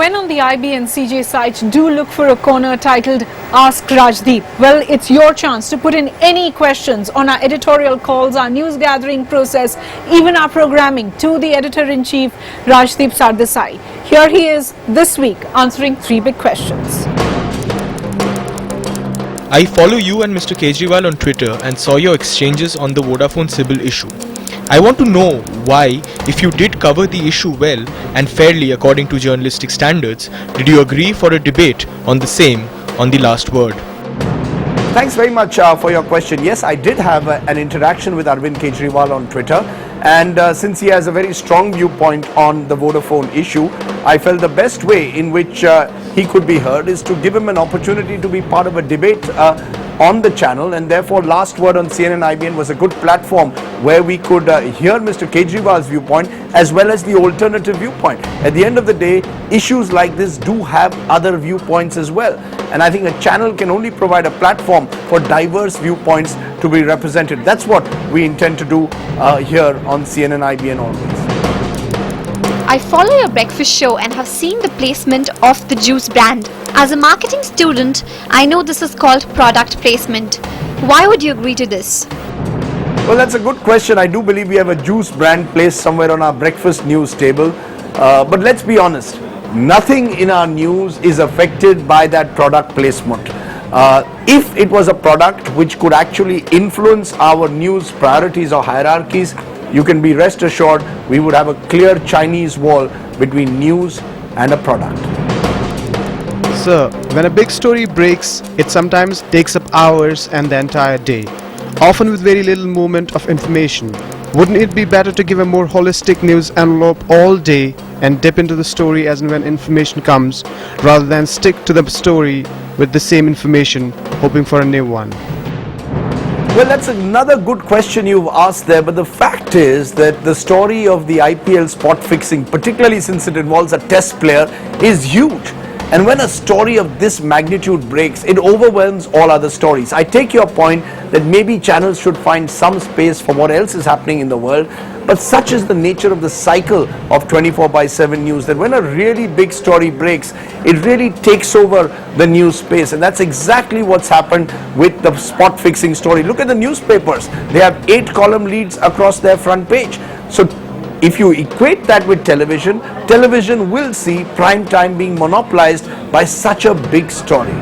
when on the IBN CJ site do look for a corner titled Ask Rajdeep. Well, it's your chance to put in any questions on our editorial calls, our news gathering process, even our programming to the editor-in-chief Rajdeep Sardesai. Here he is this week answering 3 big questions. I follow you and Mr. Kejriwal on Twitter and saw your exchanges on the Vodafone Sybil issue. I want to know why, if you did cover the issue well and fairly according to journalistic standards, did you agree for a debate on the same on the last word? Thanks very much for your question. Yes, I did have an interaction with Arvind Kejriwal on Twitter, and since he has a very strong viewpoint on the Vodafone issue, I felt the best way in which he could be heard is to give him an opportunity to be part of a debate on the channel, and therefore Last Word on CNN-IBN was a good platform where we could hear Mr. Kejriwal's viewpoint as well as the alternative viewpoint. At the end of the day, issues like this do have other viewpoints as well, and I think a channel can only provide a platform for diverse viewpoints to be represented. That's what we intend to do here on CNN-IBN always. I follow your breakfast show and have seen the placement of the juice brand. As a marketing student, I know this is called product placement. Why would you agree to this? Well, that's a good question. I do believe we have a juice brand placed somewhere on our breakfast news table. But let's be honest, nothing in our news is affected by that product placement. If it was a product which could actually influence our news priorities or hierarchies, you can be rest assured we would have a clear Chinese wall between news and a product. Sir, when a big story breaks, it sometimes takes up hours and the entire day, often with very little movement of information. Wouldn't it be better to give a more holistic news envelope all day and dip into the story as and when information comes, rather than stick to the story with the same information, hoping for a new one? Well, that's another good question you've asked there, but the fact is that the story of the IPL spot fixing, particularly since it involves a test player, is huge. And when a story of this magnitude breaks, it overwhelms all other stories. I take your point that maybe channels should find some space for what else is happening in the world, but such is the nature of the cycle of 24/7 news that when a really big story breaks, it really takes over the news space. And that's exactly what's happened with the spot fixing story. Look at the newspapers. They have 8 column leads across their front page. So if you equate that with television, television will see prime time being monopolized by such a big story.